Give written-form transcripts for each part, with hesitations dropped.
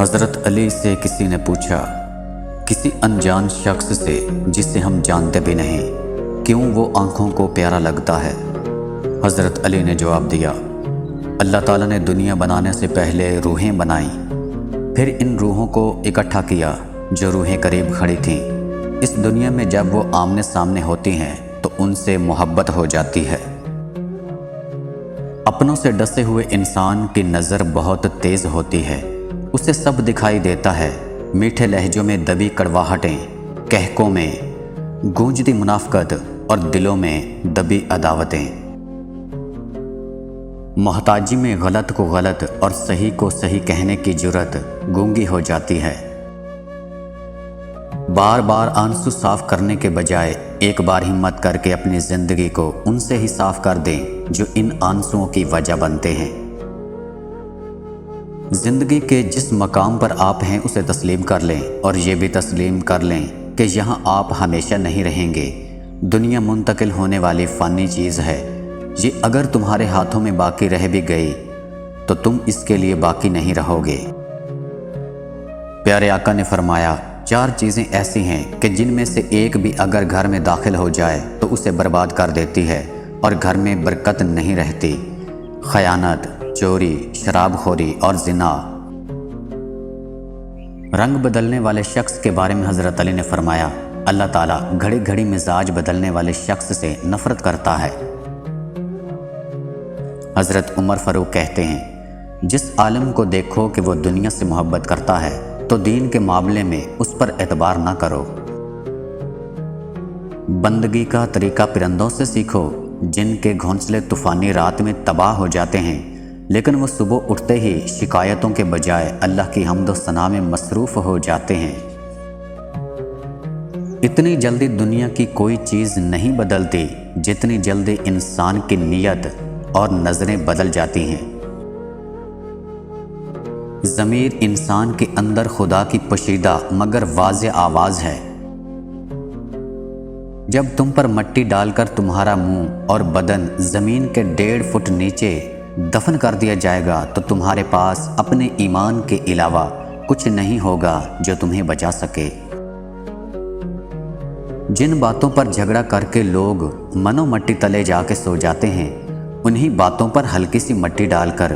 حضرت علی سے کسی نے پوچھا، کسی انجان شخص سے جسے ہم جانتے بھی نہیں، کیوں وہ آنکھوں کو پیارا لگتا ہے؟ حضرت علی نے جواب دیا، اللہ تعالیٰ نے دنیا بنانے سے پہلے روحیں بنائیں، پھر ان روحوں کو اکٹھا کیا جو روحیں قریب کھڑی تھیں۔ اس دنیا میں جب وہ آمنے سامنے ہوتی ہیں تو ان سے محبت ہو جاتی ہے۔ اپنوں سے ڈسے ہوئے انسان کی نظر بہت تیز ہوتی ہے، اسے سب دکھائی دیتا ہے، میٹھے لہجوں میں دبی کڑواہٹیں، کہکوں میں گونجتی منافقت اور دلوں میں دبی عداوتیں۔ محتاجی میں غلط کو غلط اور صحیح کو صحیح کہنے کی جرت گونگی ہو جاتی ہے۔ بار بار آنسو صاف کرنے کے بجائے ایک بار ہمت کر کے اپنی زندگی کو ان سے ہی صاف کر دیں جو ان آنسوؤں کی وجہ بنتے ہیں۔ زندگی کے جس مقام پر آپ ہیں اسے تسلیم کر لیں، اور یہ بھی تسلیم کر لیں کہ یہاں آپ ہمیشہ نہیں رہیں گے۔ دنیا منتقل ہونے والی فانی چیز ہے، یہ اگر تمہارے ہاتھوں میں باقی رہ بھی گئی تو تم اس کے لیے باقی نہیں رہو گے۔ پیارے آقا نے فرمایا، 4 چیزیں ایسی ہیں کہ جن میں سے ایک بھی اگر گھر میں داخل ہو جائے تو اسے برباد کر دیتی ہے اور گھر میں برکت نہیں رہتی: خیانت، چوری، شراب خوری اور زنا۔ رنگ بدلنے والے شخص کے بارے میں حضرت علی نے فرمایا، اللہ تعالیٰ گھڑی گھڑی مزاج بدلنے والے شخص سے نفرت کرتا ہے۔ حضرت عمر فاروق کہتے ہیں، جس عالم کو دیکھو کہ وہ دنیا سے محبت کرتا ہے تو دین کے معاملے میں اس پر اعتبار نہ کرو۔ بندگی کا طریقہ پرندوں سے سیکھو، جن کے گھونسلے طوفانی رات میں تباہ ہو جاتے ہیں، لیکن وہ صبح اٹھتے ہی شکایتوں کے بجائے اللہ کی حمد و ثنا میں مصروف ہو جاتے ہیں۔ اتنی جلدی دنیا کی کوئی چیز نہیں بدلتی جتنی جلدی انسان کی نیت اور نظریں بدل جاتی ہیں۔ ضمیر انسان کے اندر خدا کی پوشیدہ مگر واضح آواز ہے۔ جب تم پر مٹی ڈال کر تمہارا منہ اور بدن زمین کے 1.5 فٹ نیچے دفن کر دیا جائے گا تو تمہارے پاس اپنے ایمان کے علاوہ کچھ نہیں ہوگا جو تمہیں بچا سکے۔ جن باتوں پر جھگڑا کر کے لوگ منو مٹی تلے جا کے سو جاتے ہیں، انہی باتوں پر ہلکی سی مٹی ڈال کر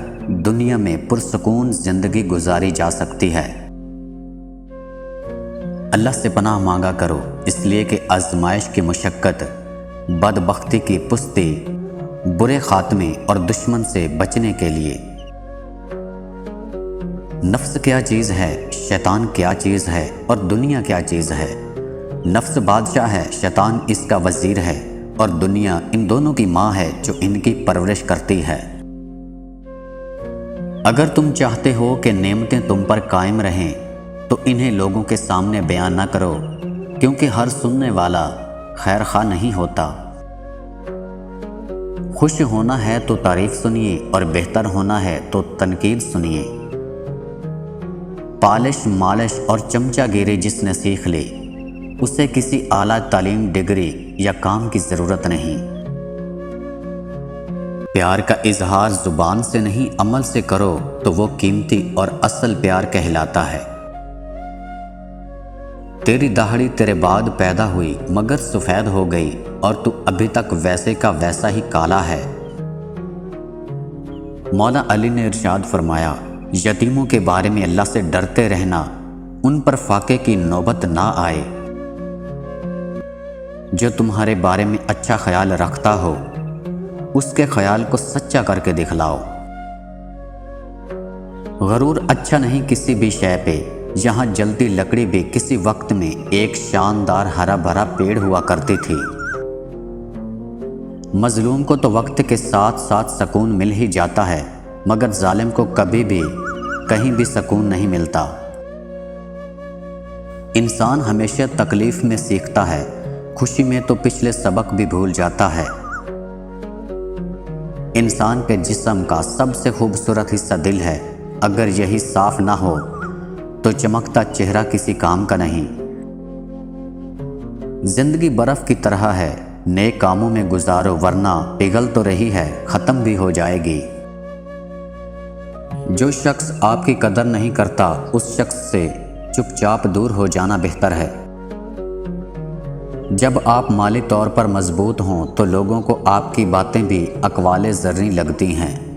دنیا میں پرسکون زندگی گزاری جا سکتی ہے۔ اللہ سے پناہ مانگا کرو، اس لیے کہ آزمائش کی مشقت، بدبختی کی پستی، برے خاتمے اور دشمن سے بچنے کے لیے۔ نفس کیا چیز ہے، شیطان کیا چیز ہے اور دنیا کیا چیز ہے؟ نفس بادشاہ ہے، شیطان اس کا وزیر ہے، اور دنیا ان دونوں کی ماں ہے جو ان کی پرورش کرتی ہے۔ اگر تم چاہتے ہو کہ نعمتیں تم پر قائم رہیں تو انہیں لوگوں کے سامنے بیان نہ کرو، کیونکہ ہر سننے والا خیر خواہ نہیں ہوتا۔ خوش ہونا ہے تو تعریف سنیے اور بہتر ہونا ہے تو تنقید سنیے۔ پالش، مالش اور چمچہ گیری جس نے سیکھ لی، اسے کسی اعلیٰ تعلیم، ڈگری یا کام کی ضرورت نہیں۔ پیار کا اظہار زبان سے نہیں عمل سے کرو تو وہ قیمتی اور اصل پیار کہلاتا ہے۔ تیری داڑھی تیرے بعد پیدا ہوئی مگر سفید ہو گئی اور تو ابھی تک ویسے کا ویسا ہی کالا ہے۔ مولا علی نے ارشاد فرمایا، یتیموں کے بارے میں اللہ سے ڈرتے رہنا، ان پر فاقے کی نوبت نہ آئے۔ جو تمہارے بارے میں اچھا خیال رکھتا ہو، اس کے خیال کو سچا کر کے دکھلاؤ۔ غرور اچھا نہیں کسی بھی شے پہ، یہاں جلتی لکڑی بھی کسی وقت میں ایک شاندار ہرا بھرا پیڑ ہوا کرتی تھی۔ مظلوم کو تو وقت کے ساتھ ساتھ سکون مل ہی جاتا ہے، مگر ظالم کو کبھی بھی کہیں بھی سکون نہیں ملتا۔ انسان ہمیشہ تکلیف میں سیکھتا ہے، خوشی میں تو پچھلے سبق بھی بھول جاتا ہے۔ انسان کے جسم کا سب سے خوبصورت حصہ دل ہے، اگر یہی صاف نہ ہو تو چمکتا چہرہ کسی کام کا نہیں۔ زندگی برف کی طرح ہے، نیک کاموں میں گزارو ورنہ پگھل تو رہی ہے، ختم بھی ہو جائے گی۔ جو شخص آپ کی قدر نہیں کرتا اس شخص سے چپ چاپ دور ہو جانا بہتر ہے۔ جب آپ مالی طور پر مضبوط ہوں تو لوگوں کو آپ کی باتیں بھی اقوال زرعی لگتی ہیں۔